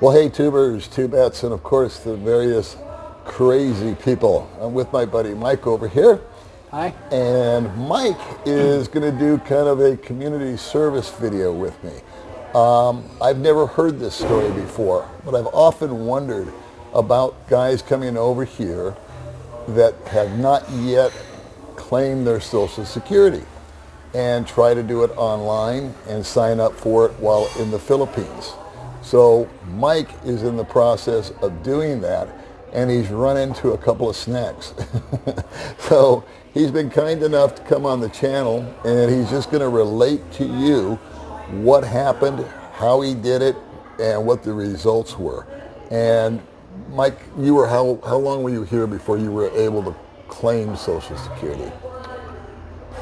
Well, hey, tubers, tubettes, and of course the various crazy people. I'm with my buddy Mike over here. Hi. And Mike is going to do kind of a community service video with me. I've never heard this story before, but I've often wondered about guys coming over here that have not yet claimed their Social Security and try to do it online and sign up for it while in the Philippines. So Mike is in the process of doing that, and he's run into a couple of snags. So he's been kind enough to come on the channel, and he's just going to relate to you what happened, how he did it, and what the results were. And Mike, you were how long were you here before you were able to claim Social Security?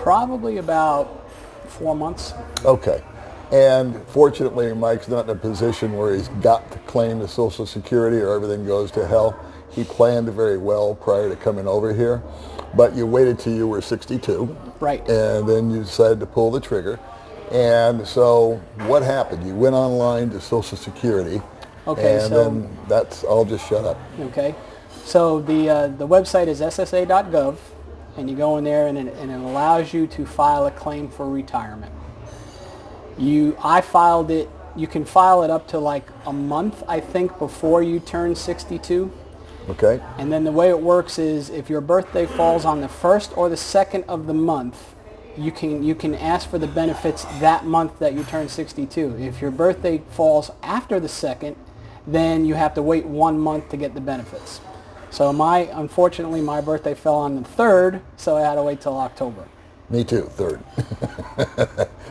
Probably about 4 months. Okay. And fortunately, Mike's not in a position where he's got to claim the Social Security or everything goes to hell. He planned very well prior to coming over here, but you waited till you were 62. Right. And then you decided to pull the trigger. And so what happened? You went online to Social Security. Okay, and then I'll just shut up. Okay. So the website is ssa.gov, and you go in there and it allows you to file a claim for retirement. I filed it. You can file it up to like a month, I think, before you turn 62. Okay. And then the way it works is if your birthday falls on the 1st or the 2nd of the month, you can ask for the benefits that month that you turn 62. If your birthday falls after the 2nd, then you have to wait 1 month to get the benefits. So unfortunately, my birthday fell on the 3rd, so I had to wait till October. Me too, 3rd.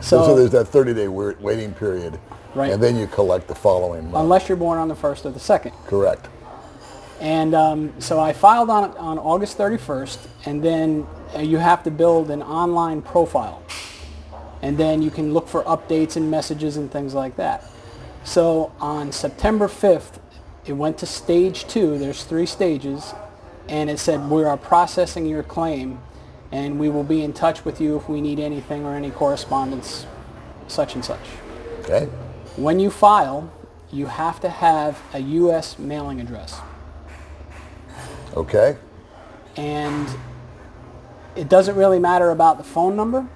So there's that 30-day waiting period, right, and then you collect the following month. Unless you're born on the 1st or the 2nd. Correct. And so I filed on August 31st, and then you have to build an online profile. And then you can look for updates and messages and things like that. So on September 5th, it went to stage 2. There's 3 stages. And it said, we are processing your claim, and we will be in touch with you if we need anything or any correspondence, such and such. Okay. When you file, you have to have a U.S. mailing address. Okay. And it doesn't really matter about the phone number,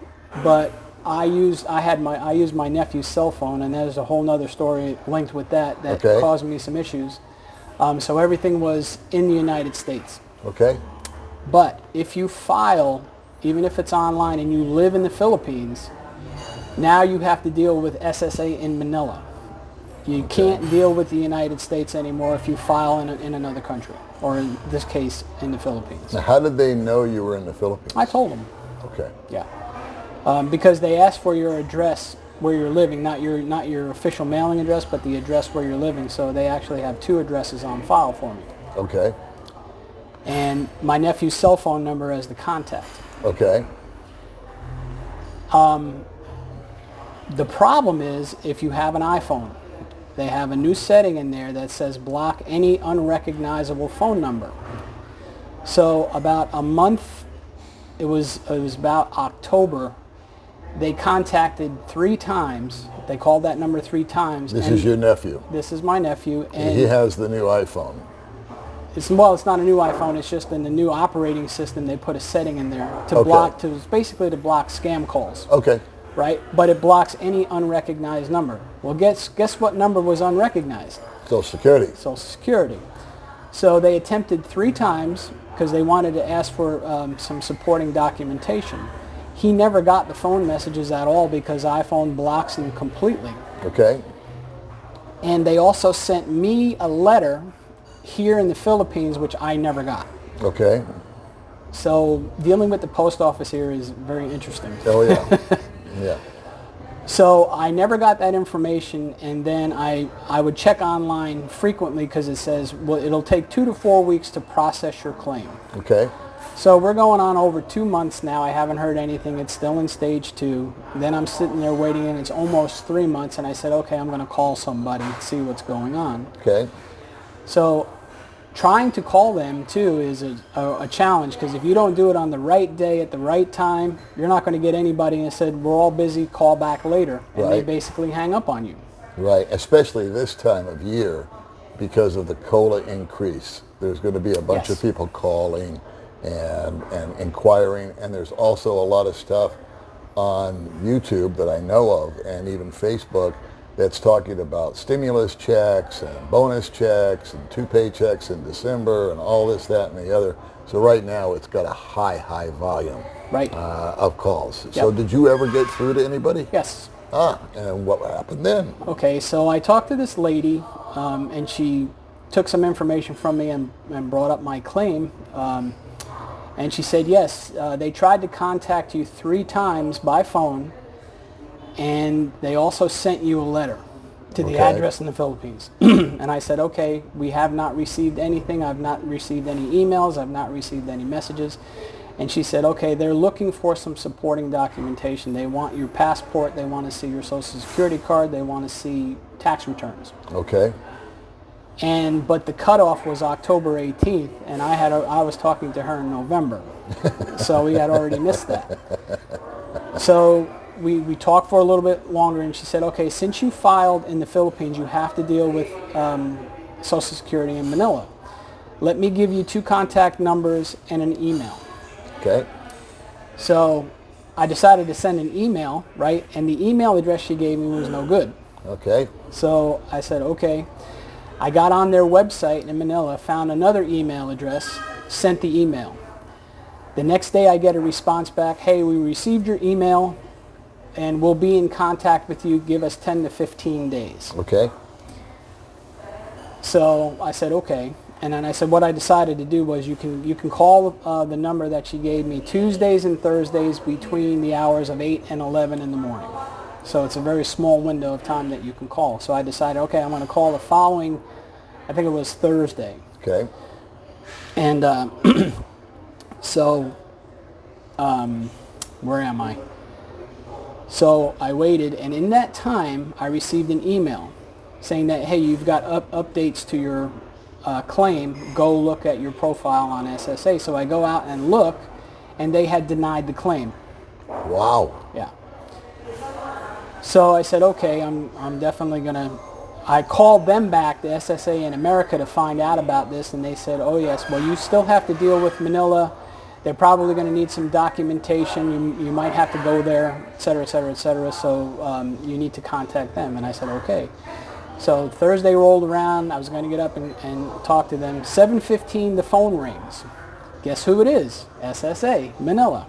but I used my nephew's cell phone, and there's a whole nother story linked with that okay, caused me some issues. So everything was in the United States. Okay. But if you file, even if it's online and you live in the Philippines, now you have to deal with SSA in Manila. You can't deal with the United States anymore if you file in another country, or in this case, in the Philippines. Now, how did they know you were in the Philippines? I told them. Okay. Yeah. Because they asked for your address where you're living, not your official mailing address, but the address where you're living. So they actually have 2 addresses on file for me. Okay. And my nephew's cell phone number as the contact. Okay. The problem is if you have an iPhone, they have a new setting in there that says block any unrecognizable phone number. So about a month, it was about October, they contacted 3 times. They called that number 3 times. This is your nephew. This is my nephew. And he has the new iPhone. It's not a new iPhone. It's just in the new operating system. They put a setting in there to block, basically to block scam calls. Okay. Right? But it blocks any unrecognized number. Well, guess what number was unrecognized? Social Security. Social Security. So they attempted 3 times because they wanted to ask for some supporting documentation. He never got the phone messages at all because iPhone blocks them completely. Okay. And they also sent me a letter here in the Philippines, which I never got. Okay. So dealing with the post office here is very interesting. Oh, yeah. Yeah. So I never got that information, and then I would check online frequently because it says, well, it'll take 2 to 4 weeks to process your claim. Okay. So we're going on over 2 months now. I haven't heard anything. It's still in stage 2. Then I'm sitting there waiting, and it's almost 3 months, and I said, okay, I'm going to call somebody and see what's going on. Okay. So trying to call them, too, is a challenge, because if you don't do it on the right day at the right time, you're not going to get anybody and said, we're all busy, call back later. And they basically hang up on you. Right, especially this time of year because of the COLA increase. There's going to be a bunch Yes. of people calling and inquiring, and there's also a lot of stuff on YouTube that I know of, and even Facebook, that's talking about stimulus checks and bonus checks and 2 paychecks in December and all this, that, and the other. So right now it's got a high volume Right. of calls. So Yep. did you ever get through to anybody? Yes. And what happened then? Okay, so I talked to this lady, and she took some information from me and brought up my claim. And she said, yes, they tried to contact you 3 times by phone, and they also sent you a letter to the Okay. address in the Philippines. And I said, okay, we have not received anything. I've not received any emails. I've not received any messages. And she said, okay, they're looking for some supporting documentation. They want your passport. They want to see your Social Security card. They want to see tax returns. Okay. But the cutoff was October 18th, and I was talking to her in November, so we had already missed that. So we talked for a little bit longer, and she said, okay, since you filed in the Philippines, you have to deal with Social Security in Manila. Let me give you 2 contact numbers and an email. Okay. So I decided to send an email, right? And the email address she gave me was no good. Okay. So I said, okay. I got on their website in Manila, found another email address, sent the email. The next day I get a response back, hey, we received your email and we'll be in contact with you. Give us 10 to 15 days. Okay. So I said, okay. And then I said, what I decided to do was you can call the number that she gave me Tuesdays and Thursdays between the hours of 8 and 11 in the morning. So it's a very small window of time that you can call. So I decided, okay, I'm going to call the following, I think it was Thursday. Okay. And where am I? So I waited, and in that time, I received an email saying that, hey, you've got updates to your claim. Go look at your profile on SSA. So I go out and look, and they had denied the claim. Wow. Yeah. So I said, okay, I'm definitely going to... I called them back, the SSA in America, to find out about this, and they said, oh, yes, well, you still have to deal with Manila. They're probably going to need some documentation. You might have to go there, et cetera, et cetera, et cetera. So you need to contact them. And I said, okay. So Thursday rolled around. I was going to get up and talk to them. 7:15, the phone rings. Guess who it is? SSA, Manila.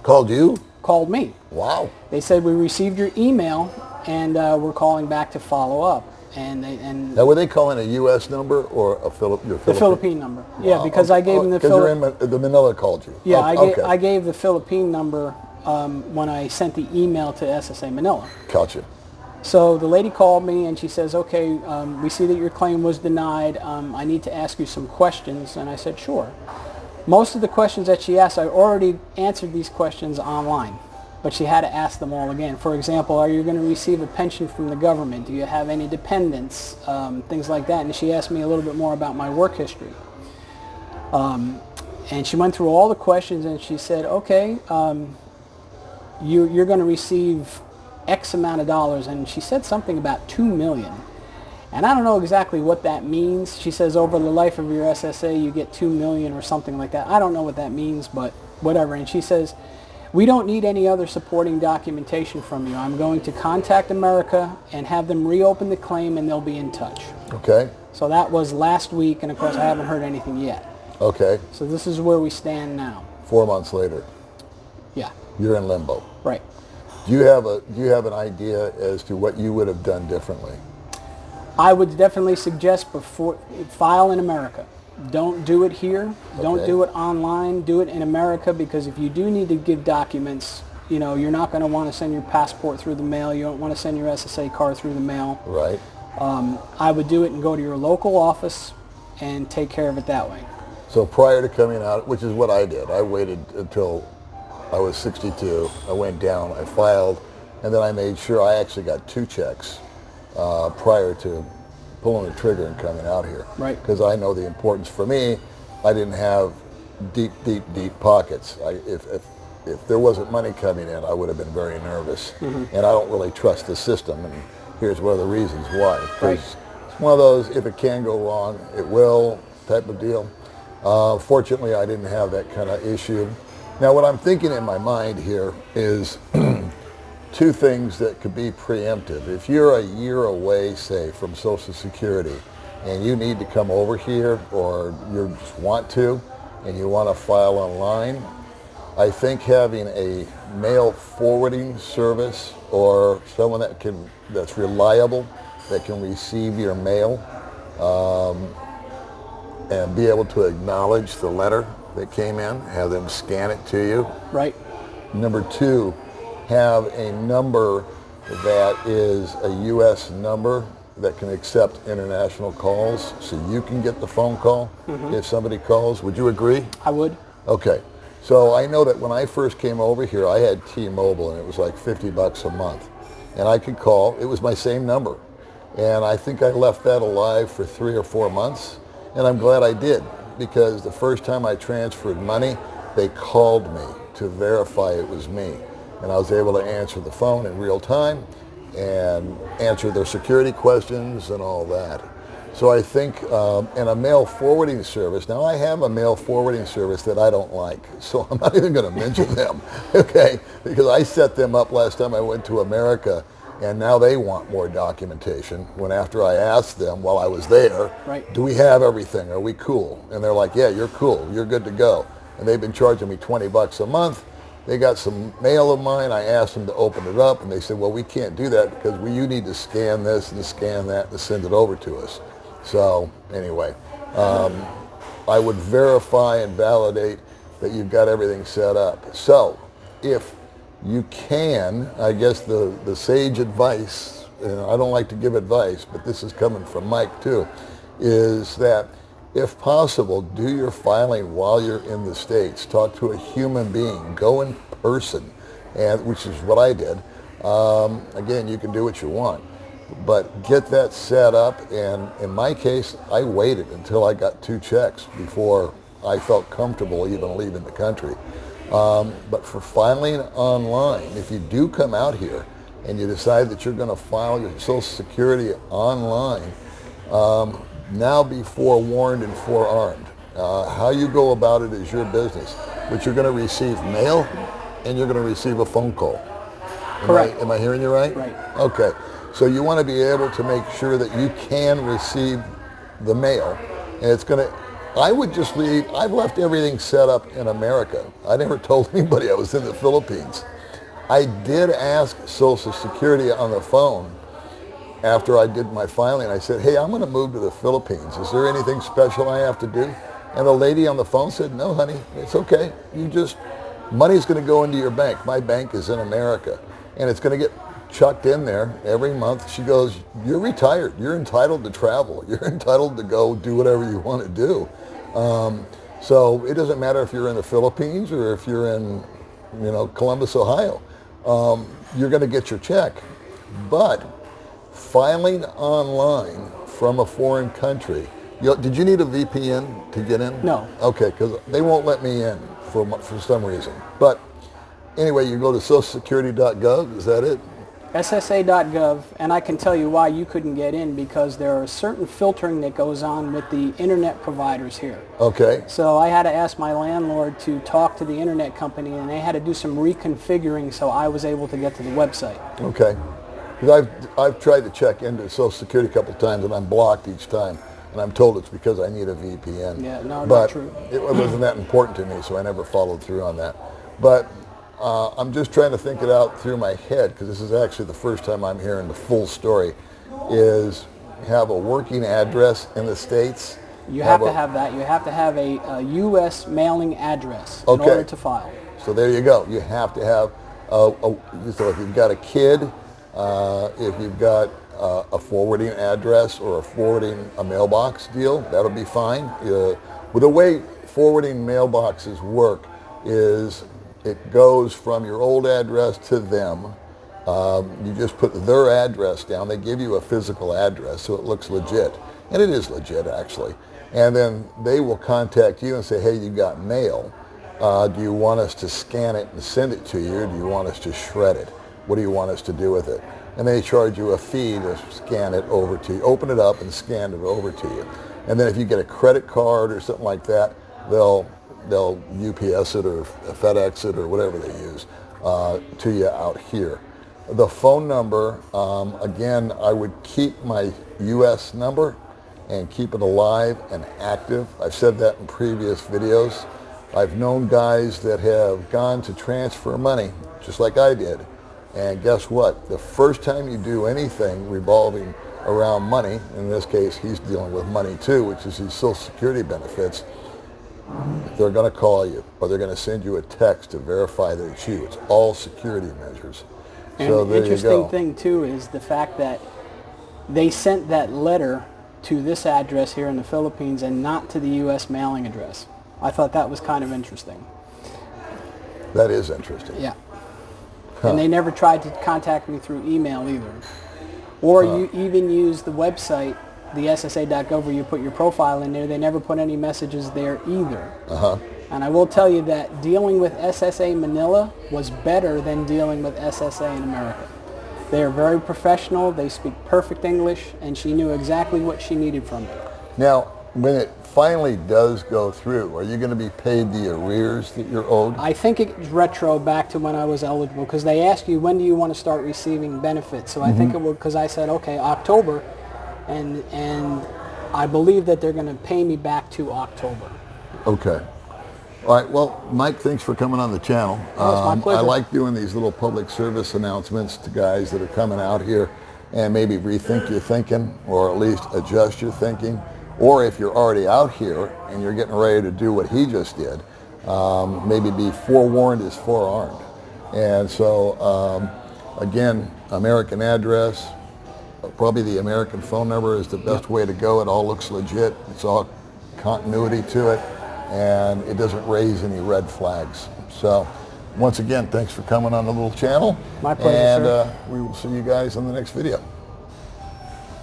Called you? Called me. Wow. They said, we received your email, and we're calling back to follow up. And Now, were they calling a U.S. number or your Philippine? the Philippine number. Yeah, Wow. because I gave them the Because the Manila called you. Yeah, Okay. I gave the Philippine number when I sent the email to SSA Manila. Gotcha. So the lady called me and she says, okay, we see that your claim was denied. I need to ask you some questions. And I said, sure. Most of the questions that she asked, I already answered these questions online, but she had to ask them all again. For example, are you going to receive a pension from the government? Do you have any dependents? Things like that. And she asked me a little bit more about my work history. And she went through all the questions and she said, okay, you're going to receive X amount of dollars. And she said something about $2 million. And I don't know exactly what that means. She says over the life of your SSA, you get $2 million or something like that. I don't know what that means, but whatever. And she says, we don't need any other supporting documentation from you. I'm going to contact America and have them reopen the claim, and they'll be in touch. Okay. So that was last week, and of course I haven't heard anything yet. Okay. So this is where we stand now. 4 months later, Yeah, you're in limbo. right. Do you have an idea as to what you would have done differently? I would definitely suggest before file in America. Don't do it here. Don't Okay. do it online. Do it in America, because if you do need to give documents, you're not going to want to send your passport through the mail. You don't want to send your SSA card through the mail. Right. I would do it and go to your local office and take care of it that way. So prior to coming out, which is what I did, I waited until I was 62. I went down, I filed, and then I made sure I actually got 2 checks prior to pulling the trigger and coming out here. Right. Because I know the importance for me. I didn't have deep pockets. If there wasn't money coming in, I would have been very nervous. Mm-hmm. And I don't really trust the system. And here's one of the reasons why. Right. It's one of those, if it can go wrong, it will type of deal. Fortunately, I didn't have that kind of issue. Now, what I'm thinking in my mind here is two things that could be preemptive. If you're a year away, say, from Social Security, and you need to come over here, or you just want to, and you want to file online, I think having a mail forwarding service or someone that's reliable, that can receive your mail and be able to acknowledge the letter that came in, have them scan it to you. Right. Number two, have a number that is a U.S. number that can accept international calls, so you can get the phone call if somebody calls. Would you agree? I would. Okay. So I know that when I first came over here, I had T-Mobile, and it was like $50 a month. And I could call. It was my same number. And I think I left that alive for 3 or 4 months. And I'm glad I did, because the first time I transferred money, they called me to verify it was me. And I was able to answer the phone in real time and answer their security questions and all that. So I think, and a mail forwarding service, now I have a mail forwarding service that I don't like, so I'm not even going to mention them, okay? Because I set them up last time I went to America, and now they want more documentation, when after I asked them while I was there, right, do we have everything, are we cool? And they're like, yeah, you're cool, you're good to go. And they've been charging me $20 a month. They got some mail of mine. I asked them to open it up, and they said, well, we can't do that because you need to scan this and scan that and send it over to us. So anyway, I would verify and validate that you've got everything set up. So if you can, I guess the sage advice, and I don't like to give advice, but this is coming from Mike too, is that if possible, do your filing while you're in the States. Talk to a human being. Go in person, and which is what I did. Again, you can do what you want, but get that set up. And in my case, I waited until I got 2 checks before I felt comfortable even leaving the country. But for filing online, if you do come out here and you decide that you're going to file your Social Security online, now be forewarned and forearmed. How you go about it is your business, but you're going to receive mail and you're going to receive a phone call. Correct. Am I hearing you right? Right. Okay. So you want to be able to make sure that you can receive the mail, and it's going to, I would just leave, I've left everything set up in America. I never told anybody I was in the Philippines. I did ask Social Security on the phone after I did my filing. I said, hey, I'm going to move to the Philippines. Is there anything special I have to do? And the lady on the phone said, no, honey, it's okay. Money's going to go into your bank. My bank is in America, and it's going to get chucked in there every month. She goes, you're retired. You're entitled to travel. You're entitled to go do whatever you want to do. So it doesn't matter if you're in the Philippines or if you're in, Columbus, Ohio. You're going to get your check. But filing online from a foreign country, did you need a VPN to get in? No. Okay, because they won't let me in for some reason. But anyway, you go to socialsecurity.gov, is that it? SSA.gov, and I can tell you why you couldn't get in, because there are certain filtering that goes on with the internet providers here. Okay. So I had to ask my landlord to talk to the internet company, and they had to do some reconfiguring so I was able to get to the website. Okay. Because I've tried to check into Social Security a couple of times, and I'm blocked each time. And I'm told it's because I need a VPN. Yeah, no, but not true. It wasn't that important to me, so I never followed through on that. But I'm just trying to think it out through my head, because this is actually the first time I'm hearing the full story, is have a working address in the States. You have to have that. You have to have a U.S. mailing address in order to file. So there you go. You have to have, so if you've got a kid, if you've got a forwarding address or a mailbox deal, that'll be fine. Well, the way forwarding mailboxes work is it goes from your old address to them. You just put their address down. They give you a physical address, so it looks legit. And it is legit, actually. And then they will contact you and say, hey, you got mail. Do you want us to scan it and send it to you, or do you want us to shred it? What do you want us to do with it? and they charge you a fee to scan it over to you, open it up and scan it over to you. And then if you get a credit card or something like that, they'll UPS it or FedEx it or whatever they use to you out here. The phone number, again, I would keep my U.S. number and keep it alive and active. I've said that in previous videos. I've known guys that have gone to transfer money, just like I did. And guess what? The first time you do anything revolving around money, in this case, he's dealing with money too, which is his Social Security benefits, they're going to call you or they're going to send you a text to verify that it's you. It's all security measures. And so the there interesting you go. thing too is the fact that they sent that letter to this address here in the Philippines and not to the U.S. mailing address. I thought that was kind of interesting. That is interesting. Yeah. And they never tried to contact me through email either. Or you even use the website, the SSA.gov, where you put your profile in there. They never put any messages there either. And I will tell you that dealing with SSA Manila was better than dealing with SSA in America. They are very professional. They speak perfect English, and she knew exactly what she needed from me. Now, when it finally does go through, are you going to be paid the arrears that you're owed? I think it's retro back to when I was eligible, because they ask you, when do you want to start receiving benefits? So I think it will, because I said, okay, October, and I believe that they're going to pay me back to October. Okay. All right. Well, Mike, thanks for coming on the channel. Oh, it's my pleasure. I like doing these little public service announcements to guys that are coming out here and maybe rethink your thinking, or at least adjust your thinking. Or if you're already out here and you're getting ready to do what he just did, maybe be forewarned is forearmed. And so, again, American address, probably the American phone number is the best way to go. It all looks legit. It's all continuity to it, and it doesn't raise any red flags. So, once again, thanks for coming on the little channel. My pleasure, and sir. We will see you guys on the next video.